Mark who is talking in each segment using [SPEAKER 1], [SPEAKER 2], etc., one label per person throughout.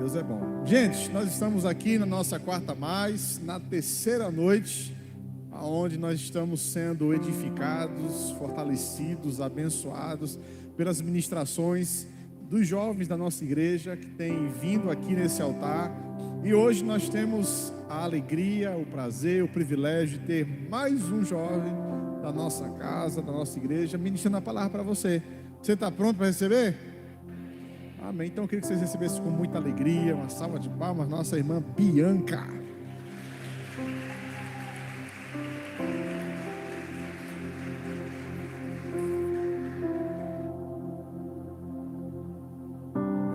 [SPEAKER 1] Deus é bom. Gente, nós estamos aqui na nossa quarta mais, na terceira noite, onde nós estamos sendo edificados, fortalecidos, abençoados pelas ministrações dos jovens da nossa igreja que têm vindo aqui nesse altar. E hoje nós temos a alegria, o prazer, o privilégio de ter mais um jovem da nossa casa, da nossa igreja, ministrando a palavra para você. Você está pronto para receber? Amém. Então eu queria que vocês recebessem com muita alegria, uma salva de palmas, nossa irmã Bianca.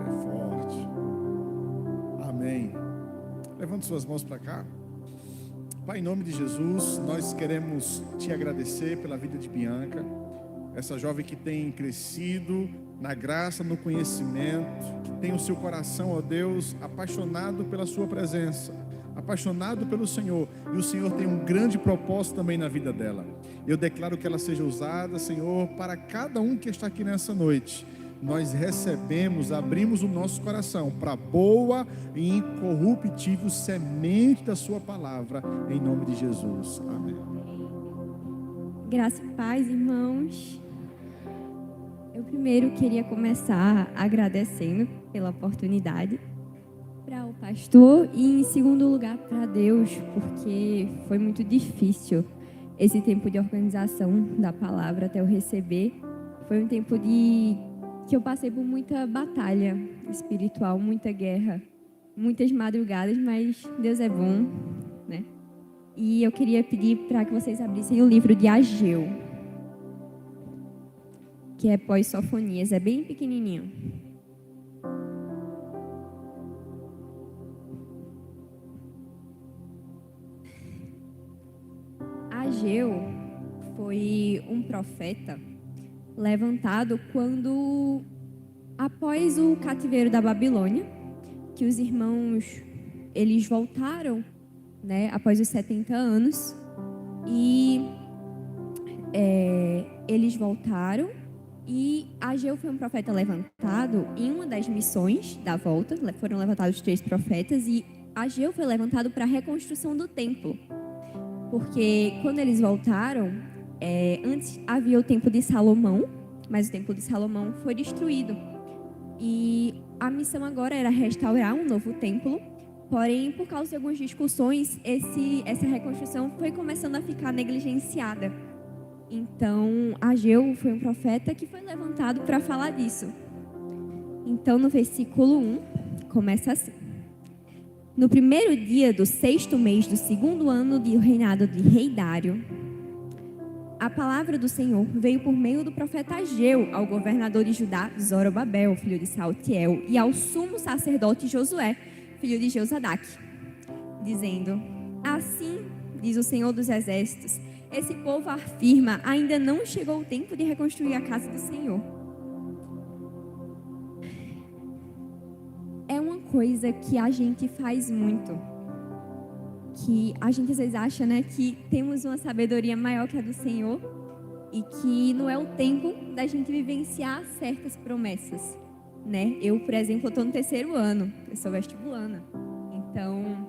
[SPEAKER 1] É forte. Amém. Levante suas mãos para cá. Pai, em nome de Jesus, nós queremos te agradecer pela vida de Bianca, essa jovem que tem crescido na graça, no conhecimento, que tem o seu coração, ó Deus, apaixonado pela sua presença, apaixonado pelo Senhor, e o Senhor tem um grande propósito também na vida dela. Eu declaro que ela seja usada, Senhor, para cada um que está aqui nessa noite. Nós recebemos, abrimos o nosso coração para a boa e incorruptível semente da sua palavra, em nome de Jesus. Amém.
[SPEAKER 2] Graça e paz, irmãos. Eu primeiro queria começar agradecendo pela oportunidade para o pastor e, em segundo lugar, para Deus, porque foi muito difícil esse tempo de organização da palavra até eu receber. Foi um tempo que eu passei por muita batalha espiritual, muita guerra, muitas madrugadas, mas Deus é bom, né? E eu queria pedir para que vocês abrissem o livro de Ageu, que é pós-sofonias, é bem pequenininho. Ageu foi um profeta levantado quando, após o cativeiro da Babilônia, que os irmãos, eles voltaram, né, após os 70 anos, e eles voltaram, e Ageu foi um profeta levantado em uma das missões da volta. Foram levantados 3 profetas, e Ageu foi levantado para a reconstrução do templo, porque quando eles voltaram, antes havia o templo de Salomão, mas o templo de Salomão foi destruído, e a missão agora era restaurar um novo templo. Porém, por causa de algumas discussões, essa reconstrução foi começando a ficar negligenciada. Então, Ageu foi um profeta que foi levantado para falar disso. Então, no versículo 1, começa assim: No primeiro dia do 6º mês do 2º ano do reinado de rei Dário, a palavra do Senhor veio por meio do profeta Ageu ao governador de Judá, Zorobabel, filho de Saltiel, e ao sumo sacerdote Josué, filho de Josadac, dizendo: Assim diz o Senhor dos Exércitos, esse povo afirma, ainda não chegou o tempo de reconstruir a casa do Senhor. É uma coisa que a gente faz muito, que a gente às vezes acha, né, que temos uma sabedoria maior que a do Senhor e que não é o tempo da gente vivenciar certas promessas, né? Eu, por exemplo, estou no 3º ano, eu sou vestibulana, então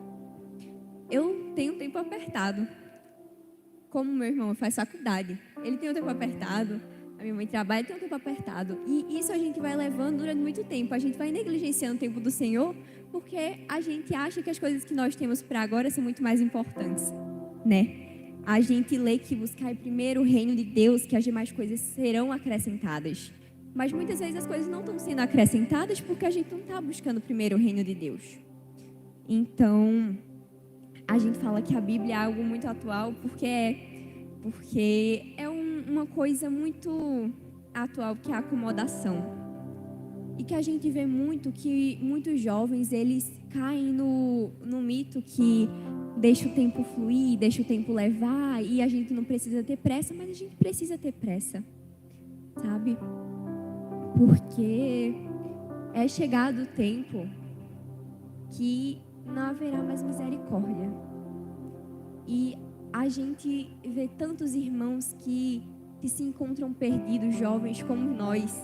[SPEAKER 2] eu tenho um tempo apertado. Como meu irmão faz faculdade, ele tem um tempo apertado, a minha mãe trabalha, tem um tempo apertado, e isso a gente vai levando durante muito tempo. A gente vai negligenciando o tempo do Senhor porque a gente acha que as coisas que nós temos para agora são muito mais importantes, né? A gente lê que buscar primeiro o reino de Deus, que as demais coisas serão acrescentadas. Mas muitas vezes as coisas não estão sendo acrescentadas porque a gente não está buscando primeiro o reino de Deus. Então, a gente fala que a Bíblia é algo muito atual porque é uma coisa muito atual, que é a acomodação. E que a gente vê muito que muitos jovens, eles caem no mito que deixa o tempo fluir, deixa o tempo levar, e a gente não precisa ter pressa, mas a gente precisa ter pressa, sabe? Porque é chegado o tempo que não haverá mais misericórdia. E a gente vê tantos irmãos que se encontram perdidos, jovens como nós,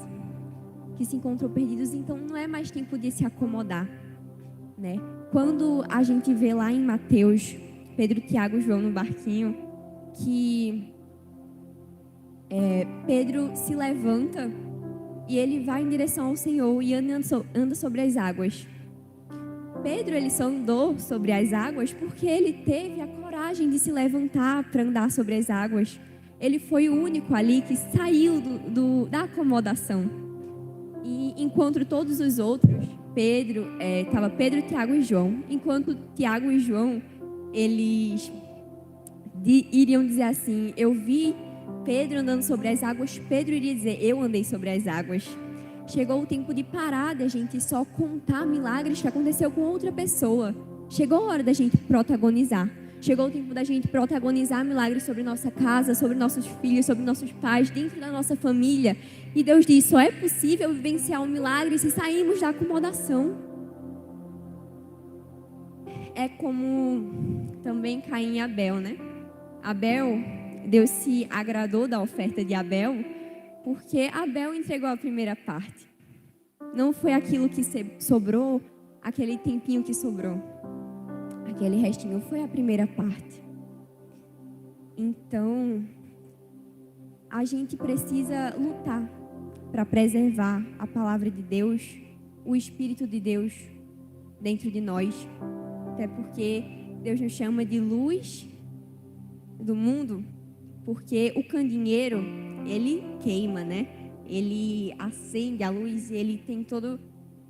[SPEAKER 2] que se encontram perdidos. Então não é mais tempo de se acomodar, né? Quando a gente vê lá em Mateus, Pedro, Tiago e João no barquinho, que Pedro se levanta e ele vai em direção ao Senhor e anda sobre as águas. Pedro, ele só andou sobre as águas porque ele teve a coragem de se levantar para andar sobre as águas. Ele foi o único ali que saiu da acomodação. E enquanto todos os outros, estava Pedro, Tiago e João, enquanto Tiago e João, eles iriam dizer assim: eu vi Pedro andando sobre as águas, Pedro iria dizer: eu andei sobre as águas. Chegou o tempo de parar da gente só contar milagres que aconteceu com outra pessoa. Chegou a hora da gente protagonizar. Chegou o tempo da gente protagonizar milagres sobre nossa casa, sobre nossos filhos, sobre nossos pais, dentro da nossa família. E Deus diz: só é possível vivenciar um milagre se sairmos da acomodação. É como também Caim e Abel, né? Deus se agradou da oferta de Abel, porque Abel entregou a primeira parte. Não foi aquilo que sobrou, aquele tempinho que sobrou. Aquele restinho foi a primeira parte. Então, a gente precisa lutar para preservar a palavra de Deus, o Espírito de Deus dentro de nós. Até porque Deus nos chama de luz do mundo, porque o candeeiro, ele queima, né? Ele acende a luz, ele tem todas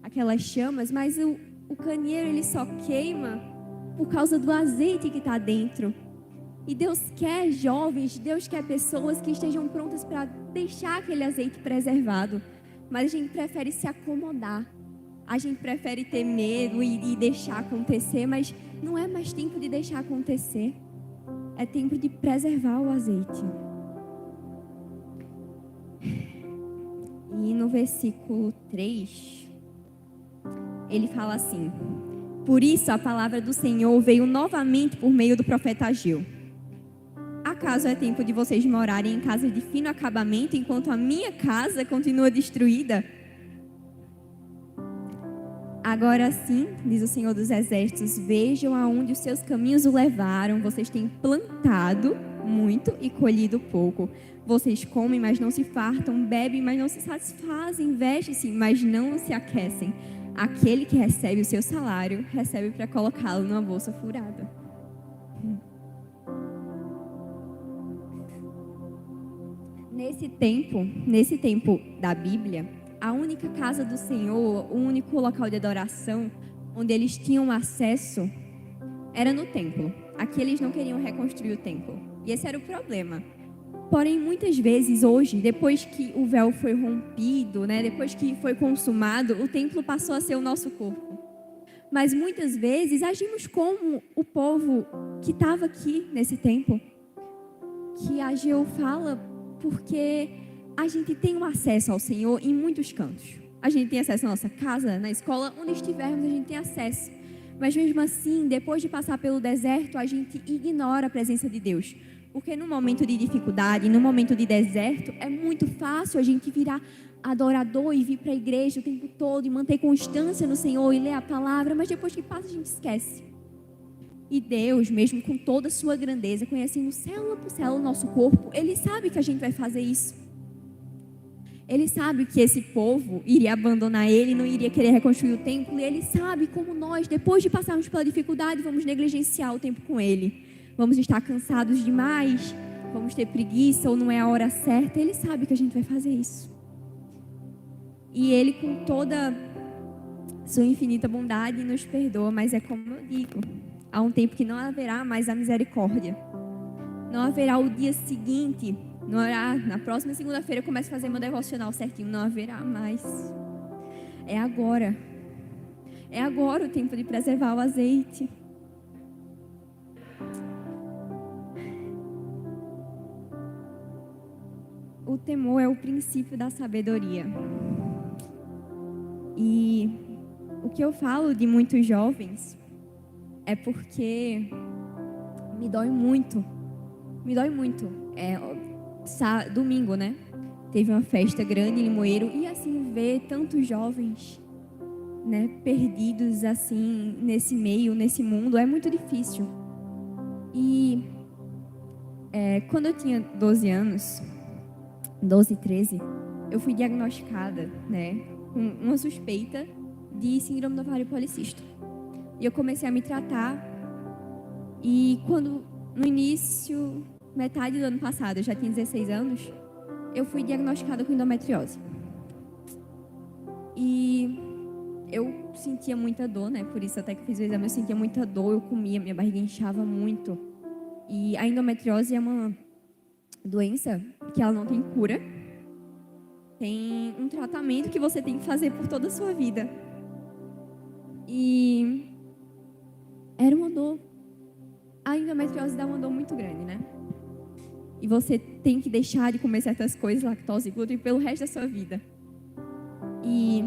[SPEAKER 2] aquelas chamas, mas o candeeiro, ele só queima por causa do azeite que está dentro. E Deus quer jovens, Deus quer pessoas que estejam prontas para deixar aquele azeite preservado. Mas a gente prefere se acomodar. A gente prefere ter medo e deixar acontecer, mas não é mais tempo de deixar acontecer. É tempo de preservar o azeite. E no versículo 3, ele fala assim: por isso a palavra do Senhor veio novamente por meio do profeta Ageu. Acaso é tempo de vocês morarem em casas de fino acabamento, enquanto a minha casa continua destruída? Agora sim, diz o Senhor dos Exércitos, vejam aonde os seus caminhos o levaram. Vocês têm plantado muito e colhido pouco. Vocês comem, mas não se fartam, bebem, mas não se satisfazem, vestem-se, mas não se aquecem. Aquele que recebe o seu salário, recebe para colocá-lo numa bolsa furada. Nesse tempo da Bíblia, a única casa do Senhor, o único local de adoração onde eles tinham acesso era no templo. Aqui eles não queriam reconstruir o templo. E esse era o problema. Porém, muitas vezes hoje, depois que o véu foi rompido, né, depois que foi consumado, o templo passou a ser o nosso corpo. Mas muitas vezes agimos como o povo que estava aqui nesse tempo, que Ageu fala, porque a gente tem um acesso ao Senhor em muitos cantos. A gente tem acesso à nossa casa, na escola, onde estivermos a gente tem acesso. Mas mesmo assim, depois de passar pelo deserto, a gente ignora a presença de Deus. Porque no momento de dificuldade, no momento de deserto, é muito fácil a gente virar adorador e vir para a igreja o tempo todo e manter constância no Senhor e ler a palavra, mas depois que passa a gente esquece. E Deus, mesmo com toda a sua grandeza, conhecendo célula por célula o nosso corpo, Ele sabe que a gente vai fazer isso. Ele sabe que esse povo iria abandonar Ele, não iria querer reconstruir o templo, e Ele sabe como nós, depois de passarmos pela dificuldade, vamos negligenciar o tempo com Ele. Vamos estar cansados demais, vamos ter preguiça ou não é a hora certa. Ele sabe que a gente vai fazer isso. E Ele, com toda sua infinita bondade, nos perdoa. Mas é como eu digo, há um tempo que não haverá mais a misericórdia. Não haverá o dia seguinte, não haverá, na próxima segunda-feira eu começo a fazer meu devocional certinho. Não haverá mais. É agora. É agora o tempo de preservar o azeite. O temor é o princípio da sabedoria. E o que eu falo de muitos jovens é porque me dói muito. Me dói muito. Domingo, né? Teve uma festa grande em Limoeiro e assim ver tantos jovens né, perdidos assim nesse meio, nesse mundo, é muito difícil. E quando eu tinha 12 anos, 12, 13, eu fui diagnosticada, né, com uma suspeita de síndrome do ovário policístico. E eu comecei a me tratar. E quando, no início, metade do ano passado, eu já tinha 16 anos, eu fui diagnosticada com endometriose. E eu sentia muita dor, né? Por isso até que fiz o exame, eu sentia muita dor, eu comia, minha barriga inchava muito. E a endometriose é uma doença que ela não tem cura. Tem um tratamento que você tem que fazer por toda a sua vida. E era uma dor. A endometriose dá uma dor muito grande, né? E você tem que deixar de comer certas coisas, lactose e glúten, pelo resto da sua vida. E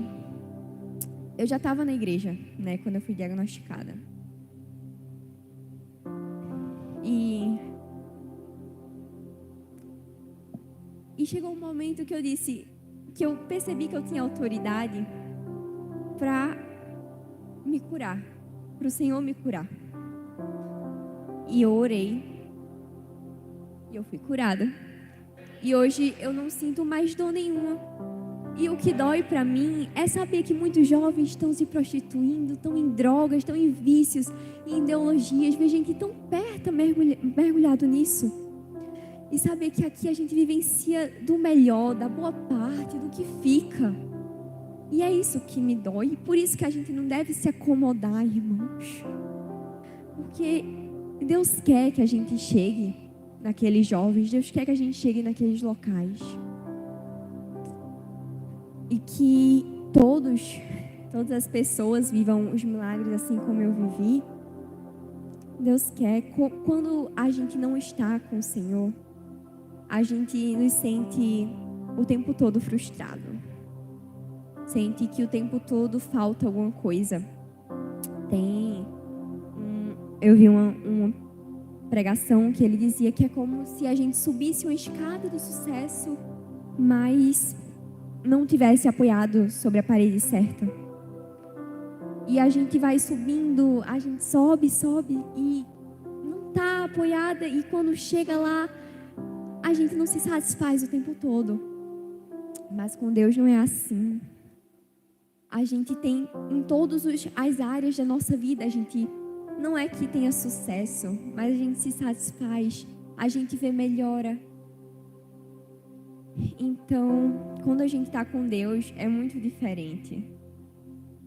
[SPEAKER 2] eu já estava na igreja, né, quando eu fui diagnosticada. E chegou um momento que eu percebi que eu tinha autoridade para me curar, para o Senhor me curar. E eu orei, e eu fui curada. E hoje eu não sinto mais dor nenhuma. E o que dói para mim é saber que muitos jovens estão se prostituindo, estão em drogas, estão em vícios, em ideologias. Vejo gente tão perto, mergulhado nisso. E saber que aqui a gente vivencia do melhor, da boa parte, do que fica. E é isso que me dói. E por isso que a gente não deve se acomodar, irmãos. Porque Deus quer que a gente chegue naqueles jovens. Deus quer que a gente chegue naqueles locais. E que todas as pessoas vivam os milagres assim como eu vivi. Deus quer. Quando a gente não está com o Senhor, a gente nos sente o tempo todo frustrado. Sente que o tempo todo falta alguma coisa. Eu vi uma pregação que ele dizia que é como se a gente subisse uma escada do sucesso, mas não tivesse apoiado sobre a parede certa. E a gente vai subindo, a gente sobe e não está apoiada. E quando chega lá, a gente não se satisfaz o tempo todo. Mas com Deus não é assim. A gente tem em todas as áreas da nossa vida, a gente não é que tenha sucesso, mas a gente se satisfaz, a gente vê melhora. Então, quando a gente está com Deus, é muito diferente.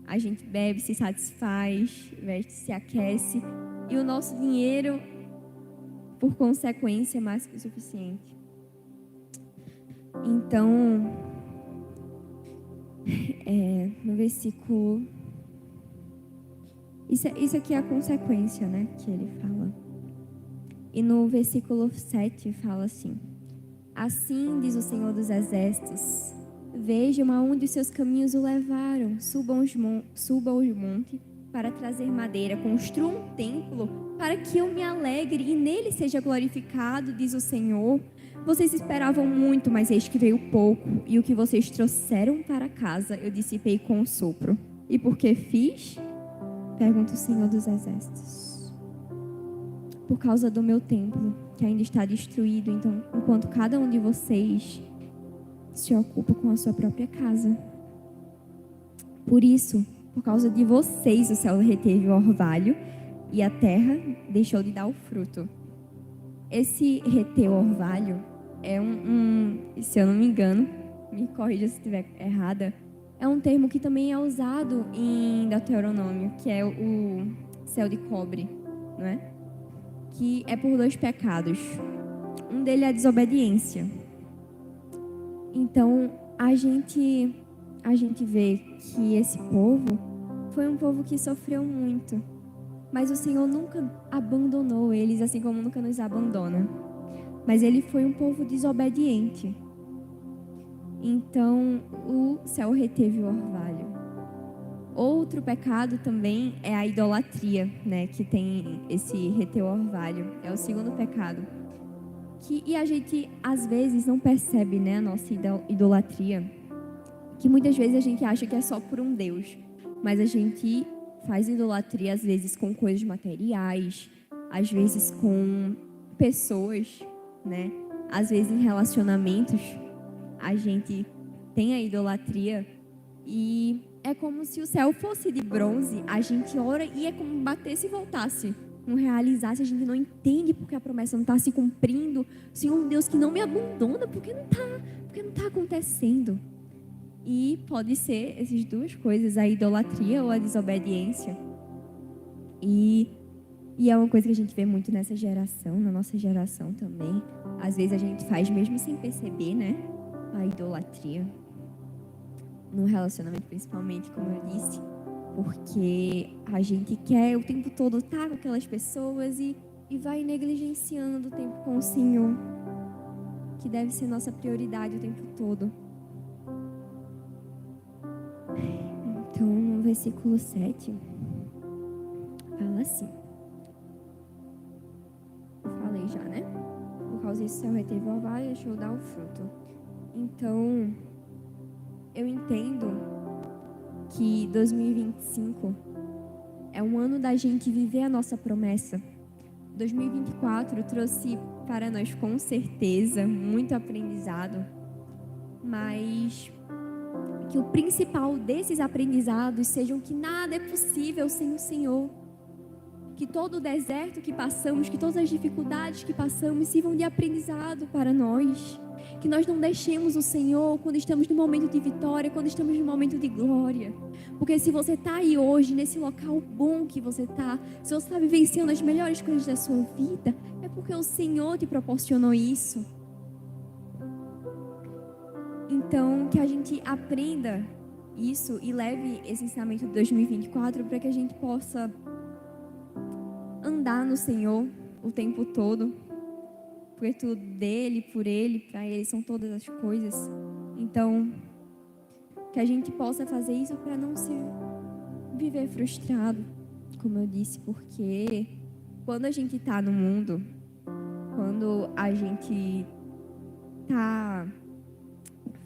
[SPEAKER 2] A gente bebe, se satisfaz, veste, se aquece, e o nosso dinheiro, por consequência, é mais que o suficiente. Então, no versículo... Isso aqui é a consequência, né, que ele fala. E no versículo 7 fala assim: assim diz o Senhor dos Exércitos, vejam aonde os seus caminhos o levaram, suba ao monte para trazer madeira, construa um templo para que eu me alegre e nele seja glorificado, diz o Senhor. Vocês esperavam muito, mas eis que veio pouco, e o que vocês trouxeram para casa eu dissipei com um sopro. E por que fiz? Pergunta o Senhor dos Exércitos. Por causa do meu templo, que ainda está destruído, então, enquanto cada um de vocês se ocupa com a sua própria casa. Por isso, por causa de vocês, o céu reteve o orvalho e a terra deixou de dar o fruto. Esse reter o orvalho é se eu não me engano, me corrija se estiver errada, é um termo que também é usado em Deuteronômio, que é o céu de cobre, não é? Que é por 2 pecados. Um deles é a desobediência. Então, a gente vê que esse povo foi um povo que sofreu muito. Mas o Senhor nunca abandonou eles, assim como nunca nos abandona. Mas ele foi um povo desobediente. Então, o céu reteve o orvalho. Outro pecado também é a idolatria, né? Que tem esse reter o orvalho. É o segundo pecado. E a gente, às vezes, não percebe, né, a nossa idolatria. Que muitas vezes a gente acha que é só por um Deus. mas a gente faz idolatria às vezes com coisas materiais, às vezes com pessoas, né? Às vezes em relacionamentos, a gente tem a idolatria e é como se o céu fosse de bronze, a gente ora e é como batesse e voltasse. Não realizasse, a gente não entende porque a promessa não está se cumprindo. Senhor Deus, que não me abandona, porque não está acontecendo. E pode ser essas duas coisas, a idolatria ou a desobediência. E é uma coisa que a gente vê muito nessa geração, na nossa geração também. Às vezes a gente faz mesmo sem perceber, né? A idolatria. No relacionamento, principalmente, como eu disse. Porque a gente quer o tempo todo estar com aquelas pessoas e vai negligenciando o tempo com o Senhor, que deve ser nossa prioridade o tempo todo. Então, no versículo 7, fala assim. Eu falei já, né? Por causa disso, o céu reteve o orvalho e deixou dar o fruto. Então, eu entendo que 2025 é um ano da gente viver a nossa promessa. 2024 trouxe para nós, com certeza, muito aprendizado, mas que o principal desses aprendizados sejam que nada é possível sem o Senhor. Que todo o deserto que passamos, que todas as dificuldades que passamos sirvam de aprendizado para nós. Que nós não deixemos o Senhor quando estamos no momento de vitória, quando estamos no momento de glória. Porque se você está aí hoje, nesse local bom que você está, se você está vivenciando as melhores coisas da sua vida, é porque o Senhor te proporcionou isso. Então, que a gente aprenda isso e leve esse ensinamento de 2024 para que a gente possa andar no Senhor o tempo todo. Porque tudo dele, por ele, para ele, são todas as coisas. Então, que a gente possa fazer isso para não se viver frustrado, como eu disse, porque quando a gente está no mundo, quando a gente está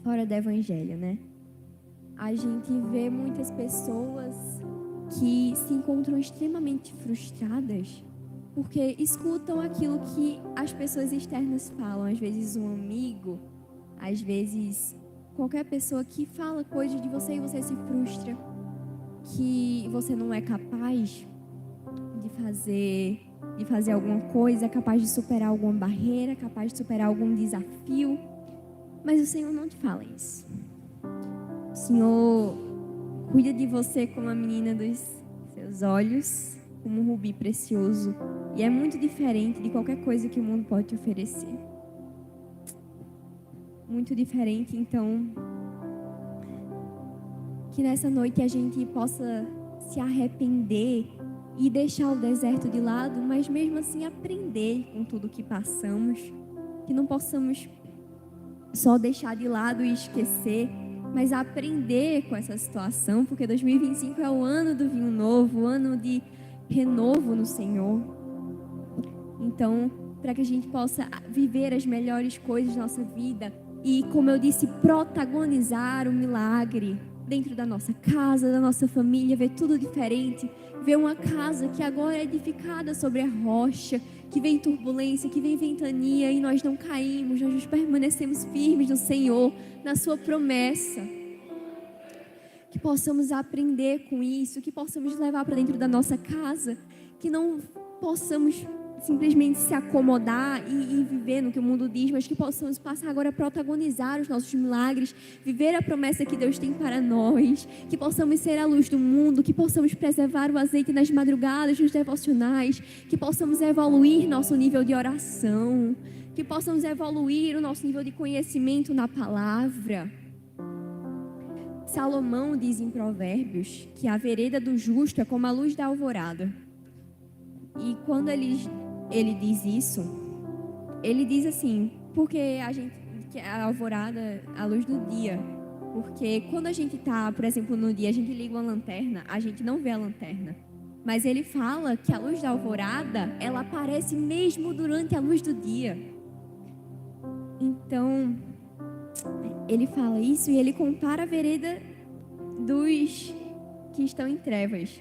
[SPEAKER 2] fora do evangelho, né? A gente vê muitas pessoas que se encontram extremamente frustradas porque escutam aquilo que as pessoas externas falam. Às vezes um amigo, às vezes qualquer pessoa que fala coisas de você e você se frustra, que você não é capaz de fazer alguma coisa, capaz de superar alguma barreira, capaz de superar algum desafio. Mas o Senhor não te fala isso. O Senhor cuida de você como a menina dos seus olhos, como um rubi precioso. E é muito diferente de qualquer coisa que o mundo pode te oferecer. Muito diferente, então, que nessa noite a gente possa se arrepender e deixar o deserto de lado, mas mesmo assim aprender com tudo que passamos, que não possamos só deixar de lado e esquecer, mas aprender com essa situação, porque 2025 é o ano do vinho novo, o ano de renovo no Senhor. Então, para que a gente possa viver as melhores coisas da nossa vida e, como eu disse, protagonizar o milagre dentro da nossa casa, da nossa família, ver tudo diferente, ver uma casa que agora é edificada sobre a rocha, que vem turbulência, que vem ventania e nós não caímos, nós permanecemos firmes no Senhor, na sua promessa. Que possamos aprender com isso, que possamos levar para dentro da nossa casa, que não possamos simplesmente se acomodar e viver no que o mundo diz, mas que possamos passar agora a protagonizar os nossos milagres, viver a promessa que Deus tem para nós, que possamos ser a luz do mundo, que possamos preservar o azeite nas madrugadas, nos devocionais, que possamos evoluir nosso nível de oração, que possamos evoluir o nosso nível de conhecimento na palavra. Salomão diz em Provérbios que a vereda do justo é como a luz da alvorada. E quando ele diz isso, ele diz assim, porque que a alvorada, a luz do dia. Porque quando a gente está, por exemplo, no dia, a gente liga uma lanterna, a gente não vê a lanterna. Mas ele fala que a luz da alvorada, ela aparece mesmo durante a luz do dia. Então, ele fala isso e ele compara a vereda dos que estão em trevas,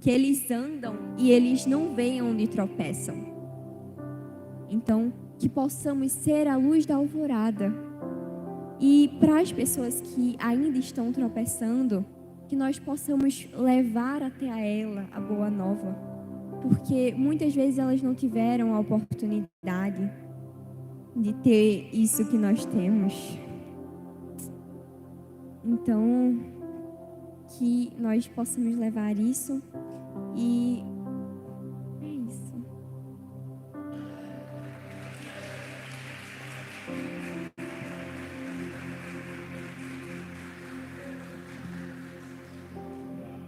[SPEAKER 2] que eles andam e eles não veem onde tropeçam. Então, que possamos ser a luz da alvorada. E para as pessoas que ainda estão tropeçando, que nós possamos levar até a ela a boa nova. Porque muitas vezes elas não tiveram a oportunidade de ter isso que nós temos. Então, que nós possamos levar isso e é isso.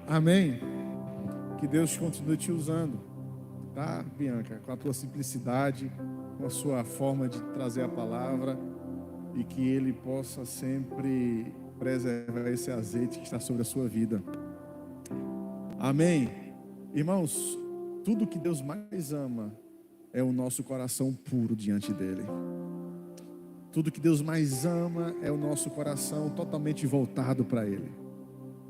[SPEAKER 1] Amém. Que Deus continue te usando, tá, Bianca? Com a tua simplicidade, com a sua forma de trazer a palavra, e que Ele possa sempre preservar esse azeite que está sobre a sua vida. Amém. Irmãos, tudo que Deus mais ama é o nosso coração puro diante dEle. Tudo que Deus mais ama é o nosso coração totalmente voltado para Ele.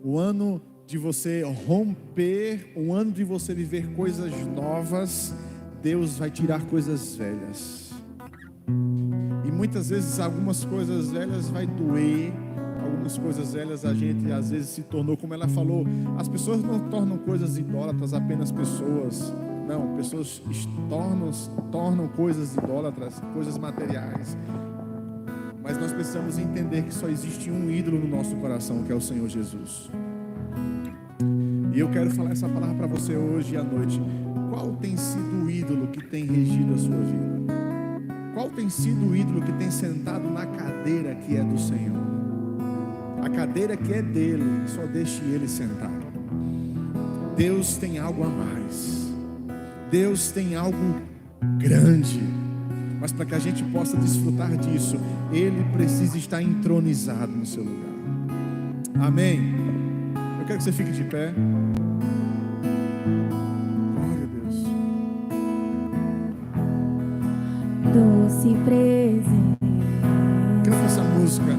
[SPEAKER 1] O ano de você romper, um ano de você viver coisas novas, Deus vai tirar coisas velhas. E muitas vezes algumas coisas velhas vai doer, algumas coisas velhas a gente às vezes se tornou, como ela falou, as pessoas não tornam coisas idólatras apenas pessoas. Não, pessoas tornam coisas idólatras, coisas materiais. Mas nós precisamos entender que só existe um ídolo no nosso coração, que é o Senhor Jesus. E eu quero falar essa palavra para você hoje à noite. Qual tem sido o ídolo que tem regido a sua vida? Qual tem sido o ídolo que tem sentado na cadeira que é do Senhor? A cadeira que é dele, só deixe ele sentar. Deus tem algo a mais. Deus tem algo grande. Mas para que a gente possa desfrutar disso, Ele precisa estar entronizado no seu lugar. Amém? Eu quero que você fique de pé. Glória a Deus.
[SPEAKER 2] Doce presente,
[SPEAKER 1] Canta essa música.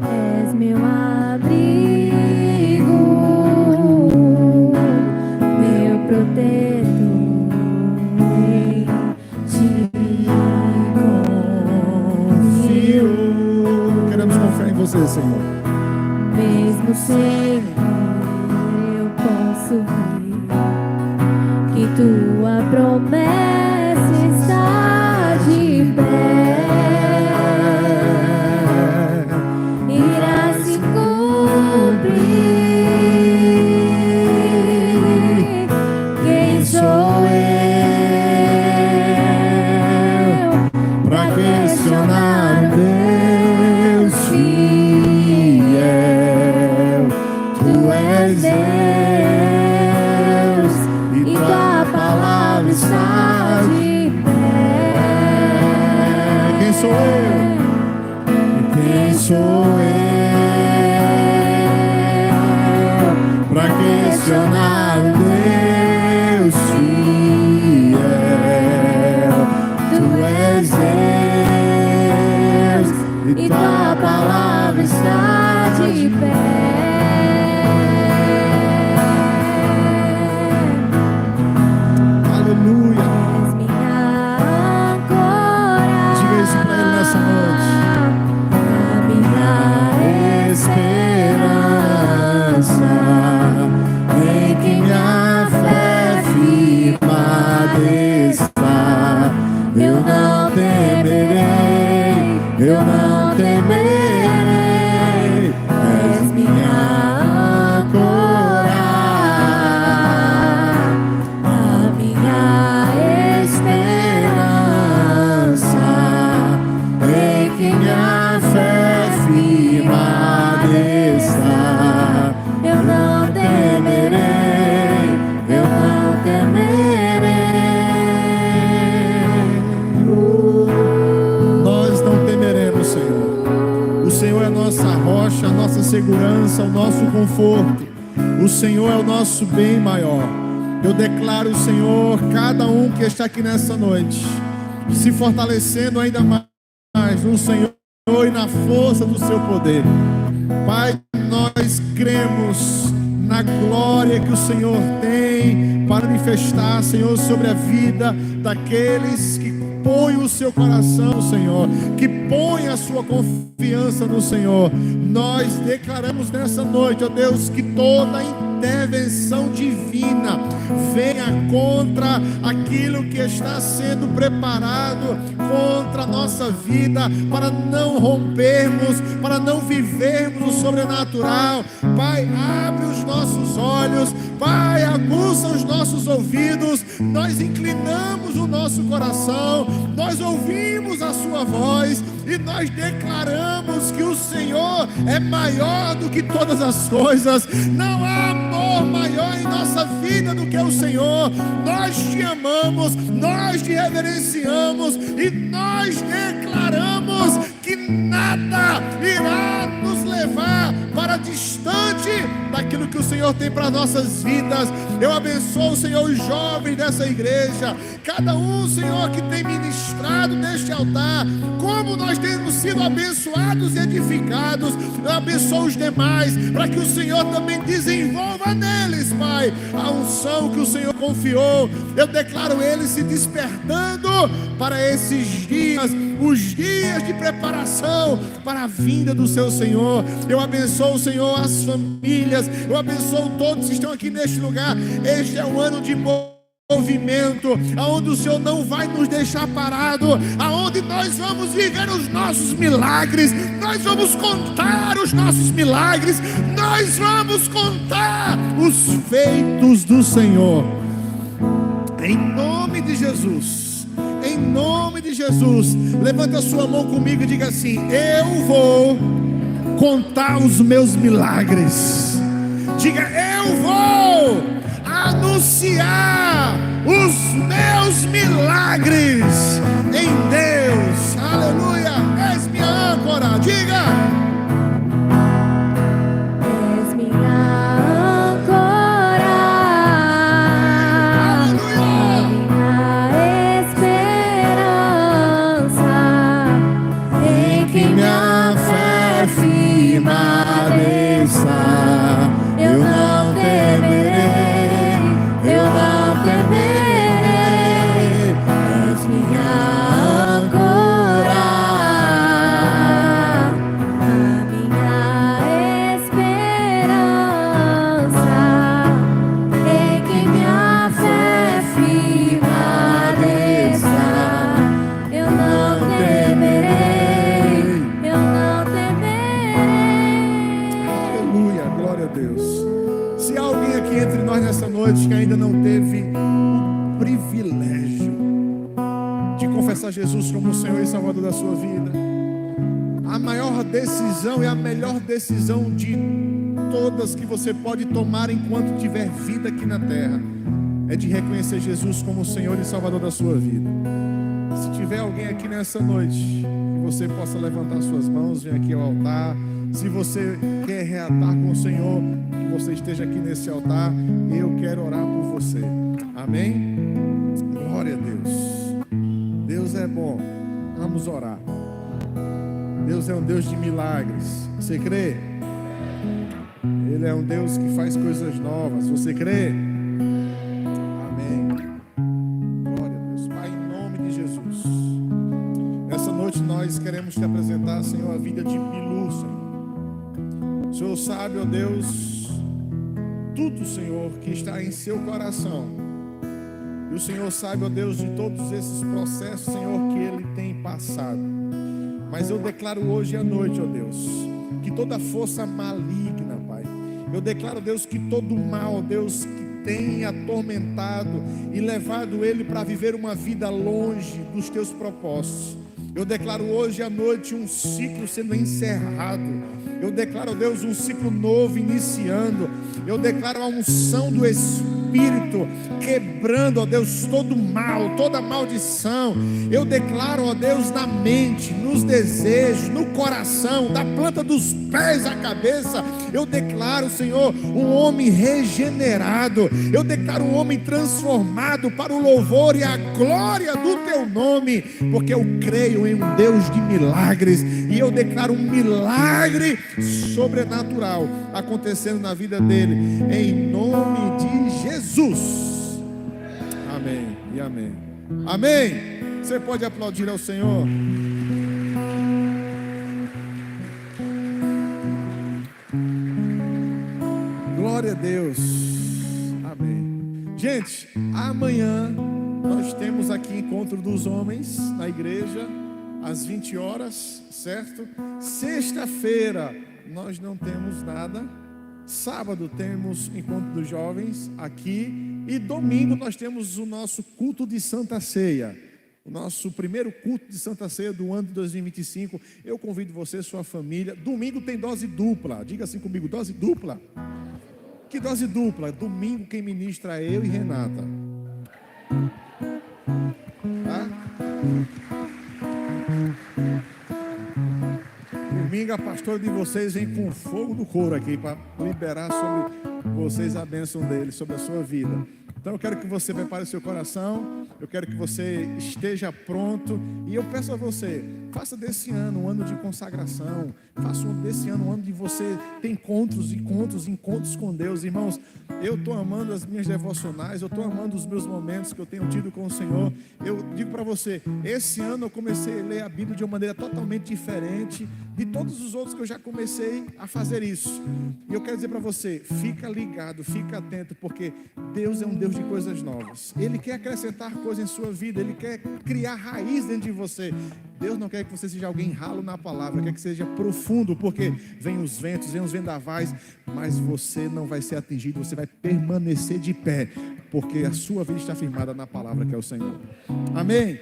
[SPEAKER 2] és meu abrigo, meu protetor, em ti confio.
[SPEAKER 1] Queremos confiar em você, Senhor.
[SPEAKER 2] Mesmo sem eu posso ver que tua promessa está de pé, irá se cumprir. Quem sou eu
[SPEAKER 1] Para questionar Deus fiel, Tu és Deus, e Tua palavra está de pé. Quem sou eu? Quem sou eu para questionar Deus fiel? Tu és Deus, e Tua palavra está de pé. Aleluia.
[SPEAKER 2] És minha âncora,
[SPEAKER 1] Diga isso para Ele nessa noite.
[SPEAKER 2] a minha
[SPEAKER 1] Esperança em que minha fé firmada está. Eu não temerei, eu não temerei. És minha âncora, a minha esperança em que minha fé firmada está. Eu não temerei, eu não temerei. Nós não temeremos, Senhor. O Senhor é a nossa rocha, a nossa segurança, o nosso conforto. O Senhor é o nosso bem maior. Eu declaro, Senhor, cada um que está aqui nessa noite, se fortalecendo ainda mais no Senhor e na força do seu poder. Pai, nós Nós cremos na glória que o Senhor tem para manifestar, Senhor, sobre a vida daqueles que põem o seu coração no Senhor, que põem a sua confiança no Senhor. Nós declaramos nessa noite, ó Deus, que toda intervenção divina venha contra aquilo que está sendo preparado contra a nossa vida, para não rompermos, para não vivermos o sobrenatural. Pai, abre os nossos olhos, Pai, aguça os nossos ouvidos. Nós inclinamos o nosso coração, nós ouvimos a sua voz e nós declaramos que o Senhor é maior do que todas as coisas. Não há amor maior em nossa vida do que o Senhor. Nós te amamos, nós te reverenciamos e nós declaramos que nada irá nos levar para distante daquilo que o Senhor tem para nossas vidas. Eu abençoo, Senhor, os jovens dessa igreja, cada um, Senhor, que tem ministrado neste altar, como nós temos sido abençoados e edificados. Eu abençoo os demais, para que o Senhor também desenvolva neles, Pai, a unção que o Senhor confiou. Eu declaro eles se despertando para esses dias, os dias de preparação para a vinda do seu Senhor. Eu abençoo, Senhor, as famílias, eu abençoo todos que estão aqui neste lugar. Este é um ano de movimento, aonde o Senhor não vai nos deixar parado, aonde nós vamos viver os nossos milagres, nós vamos contar os nossos milagres, nós vamos contar os feitos do Senhor, em nome de Jesus, em nome de Jesus. Levanta a sua mão comigo e diga assim: eu vou contar os meus milagres. Diga: eu vou anunciar os meus milagres em Deus. Aleluia. És minha âncora. Diga:
[SPEAKER 3] és minha âncora.
[SPEAKER 1] aleluia.
[SPEAKER 3] Minha esperança, em que minha fé firme está. Eu não temerei, eu não temerei. És minha âncora, a minha esperança, em que minha fé firme está. Eu não temerei, eu não temerei.
[SPEAKER 1] Aleluia. Glória a Deus. Se há alguém aqui entre nós nessa noite que ainda não teve o privilégio de confessar Jesus como o Senhor e Salvador da sua vida, a maior decisão e a melhor decisão de todas que você pode tomar enquanto tiver vida aqui na terra é de reconhecer Jesus como o Senhor e Salvador da sua vida. Se tiver alguém aqui nessa noite, que você possa levantar suas mãos, vir aqui ao altar. Se você quer reatar com o Senhor, que você esteja aqui nesse altar, eu quero orar por você. Amém? Glória a Deus. Deus é bom. Vamos orar. Deus é um Deus de milagres. Você crê? Ele é um Deus que faz coisas novas. Você crê? Amém. Glória a Deus. Pai, em nome de Jesus, nessa noite nós queremos te apresentar, Senhor, a vida de Bilu, Senhor. O Senhor sabe, ó Deus, tudo, Senhor, que está em seu coração. E o Senhor sabe, ó Deus, de todos esses processos, Senhor, que ele tem passado. Mas eu declaro hoje à noite, ó Deus, que toda força maligna, Pai, eu declaro, Deus, que todo mal, ó Deus, que tem atormentado e levado ele para viver uma vida longe dos teus propósitos, eu declaro hoje à noite um ciclo sendo encerrado. Eu declaro, Deus, um ciclo novo iniciando. Eu declaro a unção do Espírito quebrando, ó Deus, todo mal, toda maldição. Eu declaro, ó Deus, na mente, nos desejos, no coração, da planta dos pés à cabeça. Eu declaro, Senhor, um homem regenerado. Eu declaro um homem transformado para o louvor e a glória do teu nome, porque eu creio em um Deus de milagres, e eu declaro um milagre sobrenatural acontecendo na vida dele, em nome de Jesus. Amém e amém. Amém. Você pode aplaudir ao Senhor. Glória a Deus. Amém. Gente, amanhã nós temos aqui encontro dos homens na igreja às 20 horas, certo? Sexta-feira nós não temos nada. Sábado temos encontro dos jovens aqui, e domingo nós temos o nosso culto de Santa Ceia. O nosso primeiro culto de Santa Ceia do ano de 2025. Eu convido você, sua família. Domingo tem dose dupla. Diga assim comigo, dose dupla. Que dose dupla? Domingo quem ministra é eu e Renata. Tá? Domingo a pastora de vocês vem com fogo do couro aqui para liberar sobre vocês a bênção dele, sobre a sua vida. Então eu quero que você prepare o seu coração, eu quero que você esteja pronto, e eu peço a você, faça desse ano um ano de consagração, faça desse ano um ano de você ter encontros com Deus. Irmãos, eu estou amando as minhas devocionais, eu estou amando os meus momentos que eu tenho tido com o Senhor. Eu digo para você, esse ano eu comecei a ler a Bíblia de uma maneira totalmente diferente de todos os outros que eu já comecei a fazer isso. E eu quero dizer para você, fica ligado, fica atento, porque Deus é um Deus de coisas novas. Ele quer acrescentar coisas em sua vida, Ele quer criar raiz dentro de você. Deus não quer que você seja alguém ralo na palavra, quer que seja profundo, porque vem os ventos, vem os vendavais, mas você não vai ser atingido, você vai permanecer de pé, porque a sua vida está firmada na palavra que é o Senhor. Amém?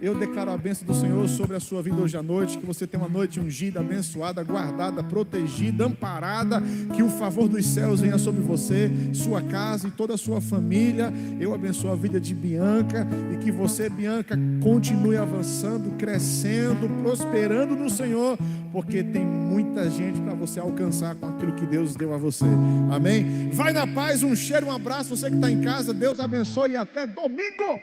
[SPEAKER 1] Eu declaro a bênção do Senhor sobre a sua vida hoje à noite, que você tenha uma noite ungida, abençoada, guardada, protegida, amparada, que o favor dos céus venha sobre você, sua casa e toda a sua família. Eu abençoo a vida de Bianca, e que você, Bianca, continue avançando, crescendo, prosperando no Senhor, porque tem muita gente para você alcançar com aquilo que Deus deu a você. Amém? Vai na paz, um cheiro, um abraço, você que está em casa, Deus abençoe e até domingo.